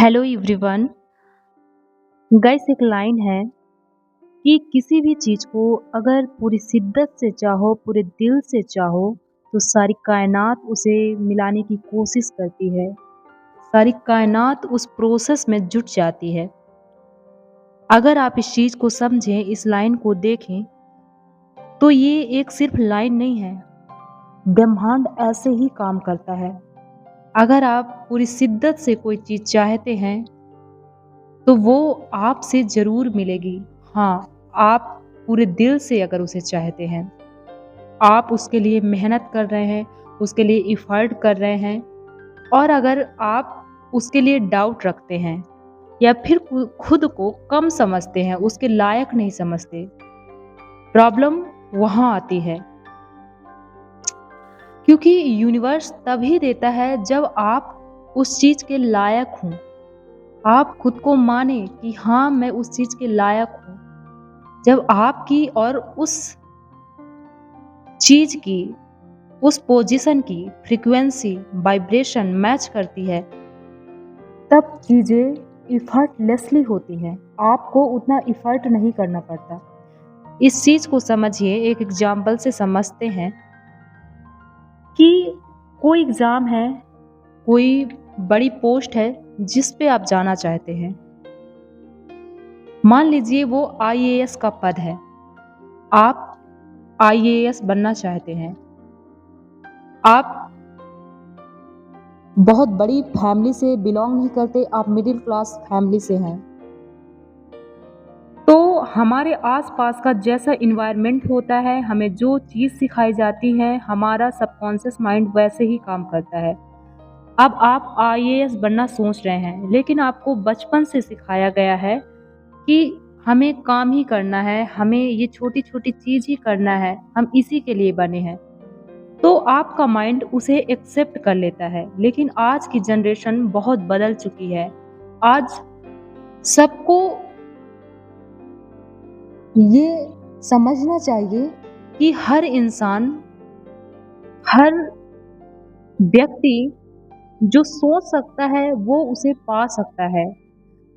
Hello everyone. Guys, एक line है कि किसी भी चीज़ को अगर पूरी शिद्दत से चाहो, पूरे दिल से चाहो, तो सारी कायनात उसे मिलाने की कोशिश करती है। सारी कायनात उस प्रोसेस में जुट जाती है। अगर आप इस चीज़ को समझें, इस लाइन को देखें, तो ये एक सिर्फ लाइन नहीं है, ब्रह्मांड ऐसे ही काम करता है। अगर आप पूरी शिद्दत से कोई चीज़ चाहते हैं, तो वो आपसे ज़रूर मिलेगी। हाँ, आप पूरे दिल से अगर उसे चाहते हैं, आप उसके लिए मेहनत कर रहे हैं, उसके लिए एफ़र्ट कर रहे हैं और अगर आप उसके लिए डाउट रखते हैं या फिर खुद को कम समझते हैं, उसके लायक नहीं समझते, प्रॉब्लम वहाँ आती है। क्योंकि यूनिवर्स तभी देता है जब आप उस चीज़ के लायक हों। आप खुद को माने कि हाँ, मैं उस चीज़ के लायक हूँ। जब आपकी और उस चीज़ की, उस पोजीशन की फ्रीक्वेंसी, वाइब्रेशन मैच करती है, तब चीज़ें एफर्टलेसली होती हैं। आपको उतना एफर्ट नहीं करना पड़ता। इस चीज़ को समझिए, एक एग्जाम्पल से समझते हैं कि कोई एग्ज़ाम है, कोई बड़ी पोस्ट है जिस पे आप जाना चाहते हैं। मान लीजिए वो आईएएस का पद है। आप आईएएस बनना चाहते हैं। आप बहुत बड़ी फैमिली से बिलॉन्ग नहीं करते, आप मिडिल क्लास फैमिली से हैं। तो हमारे आसपास का जैसा एनवायरनमेंट होता है, हमें जो चीज़ सिखाई जाती है, हमारा सबकॉन्शियस माइंड वैसे ही काम करता है। अब आप आईएएस बनना सोच रहे हैं, लेकिन आपको बचपन से सिखाया गया है कि हमें काम ही करना है, हमें ये छोटी-छोटी चीज़ ही करना है, हम इसी के लिए बने हैं। तो आपका माइंड उसे एक्सेप्ट कर लेता है। लेकिन आज की जनरेशन बहुत बदल चुकी है। आज सबको ये समझना चाहिए कि हर इंसान, हर व्यक्ति जो सोच सकता है वो उसे पा सकता है।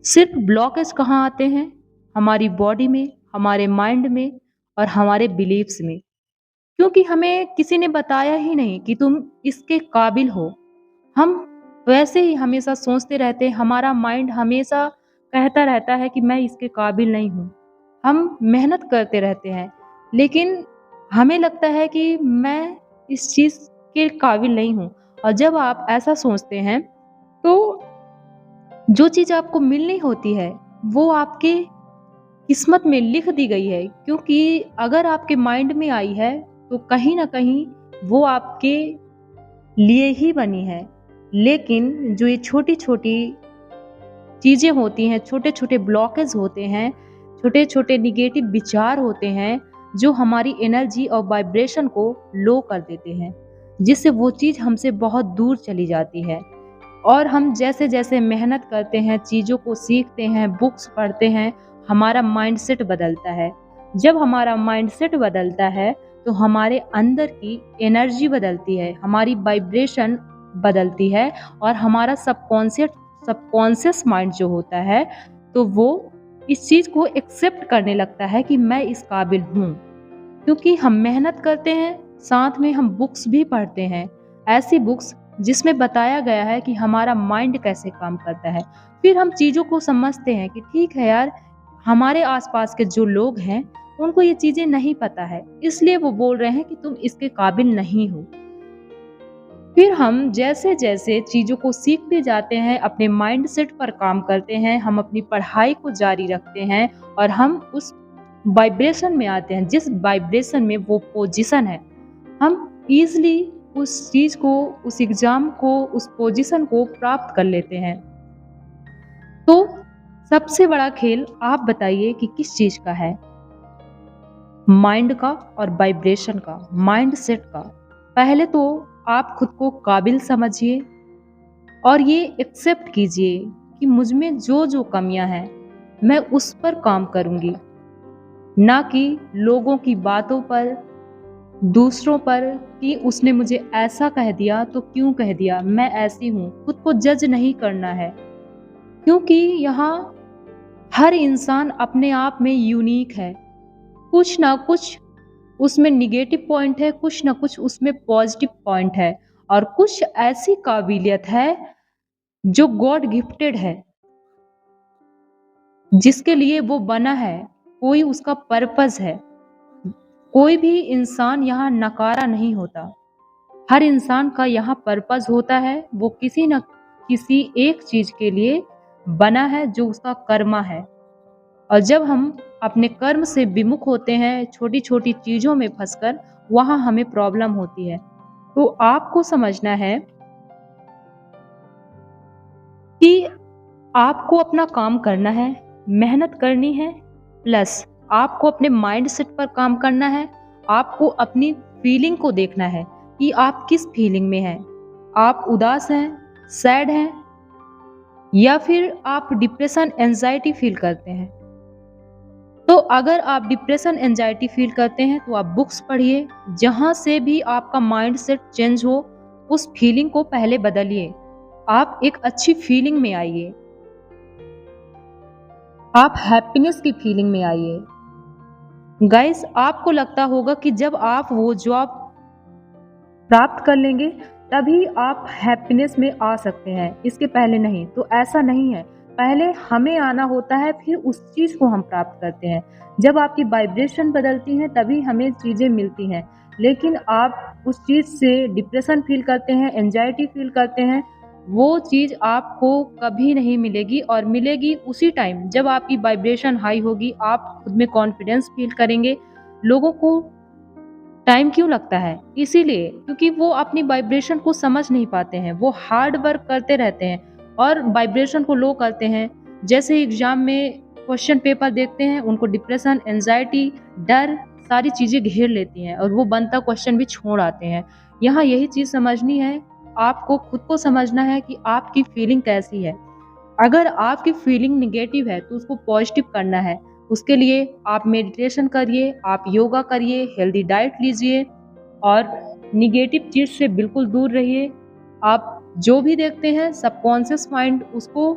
सिर्फ ब्लॉकेज कहाँ आते हैं? हमारी बॉडी में, हमारे माइंड में और हमारे बिलीव्स में। क्योंकि हमें किसी ने बताया ही नहीं कि तुम इसके काबिल हो। हम वैसे ही हमेशा सोचते रहते हैं, हमारा माइंड हमेशा कहता रहता है कि मैं इसके काबिल नहीं हूँ। हम मेहनत करते रहते हैं, लेकिन हमें लगता है कि मैं इस चीज़ के काबिल नहीं हूँ। और जब आप ऐसा सोचते हैं, तो जो चीज़ आपको मिलनी होती है, वो आपके किस्मत में लिख दी गई है। क्योंकि अगर आपके माइंड में आई है, तो कहीं न कहीं वो आपके लिए ही बनी है। लेकिन जो ये छोटी-छोटी चीज़ें होती हैं, छोटे-छोटे ब्लॉकेज होते हैं, छोटे-छोटे नेगेटिव विचार होते हैं, जो हमारी एनर्जी और वाइब्रेशन को लो कर देते हैं, जिससे वो चीज़ हमसे बहुत दूर चली जाती है। और हम जैसे-जैसे मेहनत करते हैं, चीज़ों को सीखते हैं, बुक्स पढ़ते हैं, हमारा माइंडसेट बदलता है। जब हमारा माइंडसेट बदलता है, तो हमारे अंदर की एनर्जी बदलती है, हमारी वाइब्रेशन बदलती है और हमारा सबकॉन्शियस माइंड जो होता है, तो वो इस चीज़ को एक्सेप्ट करने लगता है कि मैं इस काबिल हूँ। क्योंकि हम मेहनत करते हैं, साथ में हम बुक्स भी पढ़ते हैं। ऐसी बुक्स जिसमें बताया गया है कि हमारा माइंड कैसे काम करता है। फिर हम चीज़ों को समझते हैं कि ठीक है यार, हमारे आसपास के जो लोग हैं, उनको ये चीज़ें नहीं पता है, इसलिए वो बोल रहे हैं कि तुम इसके काबिल नहीं हो। फिर हम जैसे-जैसे चीज़ों को सीखते जाते हैं, अपने माइंडसेट पर काम करते हैं, हम अपनी पढ़ाई को जारी रखते हैं और हम उस वाइब्रेशन में आते हैं, जिस वाइब्रेशन में वो पोजीशन है, हम ईज़िली उस चीज़ को, उस एग्ज़ाम को, उस पोजीशन को प्राप्त कर लेते हैं। तो सबसे बड़ा खेल आप बताइए कि किस चीज़ का है? माइंड का और वाइब्रेशन का, माइंडसेट का। पहले तो आप खुद को काबिल समझिए और ये एक्सेप्ट कीजिए कि मुझ में जो-जो कमियाँ हैं, मैं उस पर काम करूँगी, ना कि लोगों की बातों पर, दूसरों पर कि उसने मुझे ऐसा कह दिया तो क्यों कह दिया, मैं ऐसी हूँ। खुद को जज नहीं करना है। क्योंकि यहाँ हर इंसान अपने आप में यूनिक है। कुछ ना कुछ उसमें नेगेटिव पॉइंट है, कुछ ना कुछ उसमें पॉजिटिव पॉइंट है और कुछ ऐसी काबिलियत है जो गॉड गिफ्टेड है, जिसके लिए वो बना है, कोई उसका पर्पस है। कोई भी इंसान यहाँ नकारा नहीं होता। हर इंसान का यहाँ पर्पस होता है, वो किसी न किसी एक चीज के लिए बना है जो उसका कर्मा है। और जब हम अपने कर्म से विमुख होते हैं, छोटी छोटी चीजों में फंसकर, वहां हमें प्रॉब्लम होती है। तो आपको समझना है कि आपको अपना काम करना है, मेहनत करनी है, प्लस आपको अपने माइंडसेट पर काम करना है। आपको अपनी फीलिंग को देखना है कि आप किस फीलिंग में हैं। आप उदास हैं, सैड हैं, या फिर आप डिप्रेशन एंजाइटी फील करते हैं। तो अगर आप डिप्रेशन एंजाइटी फील करते हैं तो आप बुक्स पढ़िए, जहाँ से भी आपका माइंडसेट चेंज हो, उस फीलिंग को पहले बदलिए। आप एक अच्छी फीलिंग में आइए, आप हैप्पीनेस की फीलिंग में आइए। गाइस, आपको लगता होगा कि जब आप वो जॉब प्राप्त कर लेंगे तभी आप हैप्पीनेस में आ सकते हैं, इसके पहले नहीं। तो ऐसा नहीं है, पहले हमें आना होता है, फिर उस चीज को हम प्राप्त करते हैं। जब आपकी वाइब्रेशन बदलती है तभी हमें चीजें मिलती हैं। लेकिन आप उस चीज से डिप्रेशन फील करते हैं, एंजाइटी फील करते हैं, वो चीज आपको कभी नहीं मिलेगी। और मिलेगी उसी टाइम जब आपकी वाइब्रेशन हाई होगी, आप खुद में कॉन्फिडेंस फील करेंगे। लोगों को टाइम क्यों लगता है? इसीलिए क्योंकि वो अपनी वाइब्रेशन को समझ नहीं पाते हैं। वो हार्ड वर्क करते रहते हैं और वाइब्रेशन को लो करते हैं। जैसे एग्जाम में क्वेश्चन पेपर देखते हैं, उनको डिप्रेशन, एंजाइटी, डर सारी चीजें घेर लेती हैं और वो बनता क्वेश्चन भी छोड़ आते हैं। यहाँ यही चीज समझनी है, आपको खुद को समझना है कि आपकी फीलिंग कैसी है। अगर आपकी फीलिंग निगेटिव है तो उसको पॉजिटिव करना है। उसके लिए आप मेडिटेशन करिए, आप योगा करिए, हेल्दी डाइट लीजिए और निगेटिव चीज से बिल्कुल दूर रहिए। आप जो भी देखते हैं, सबकॉन्शियस माइंड उसको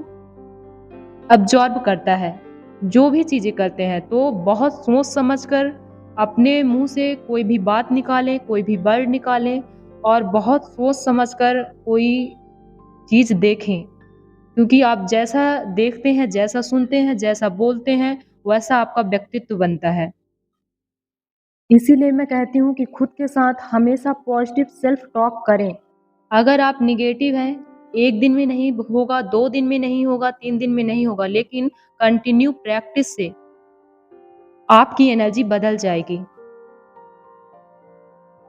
अब्जॉर्ब करता है। जो भी चीजें करते हैं तो बहुत सोच समझकर अपने मुंह से कोई भी बात निकालें, कोई भी वर्ड निकालें और बहुत सोच समझकर कोई चीज देखें। क्योंकि आप जैसा देखते हैं, जैसा सुनते हैं, जैसा बोलते हैं, वैसा आपका व्यक्तित्व बनता है। इसीलिए मैं कहती हूँ कि खुद के साथ हमेशा पॉजिटिव सेल्फ टॉक करें। अगर आप नेगेटिव हैं, 1 दिन में नहीं होगा, 2 दिन में नहीं होगा, 3 दिन में नहीं होगा, लेकिन कंटिन्यू प्रैक्टिस से आपकी एनर्जी बदल जाएगी।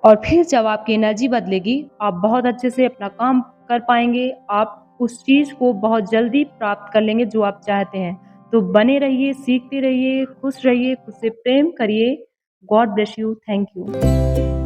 और फिर जब आपकी एनर्जी बदलेगी, आप बहुत अच्छे से अपना काम कर पाएँगे। आप उस चीज़ को बहुत जल्दी प्राप्त कर लेंगे जो आप चाहते हैं। तो बने रहिए, सीखते रहिए, खुश रहिए, खुद से प्रेम करिए। God bless you. Thank you.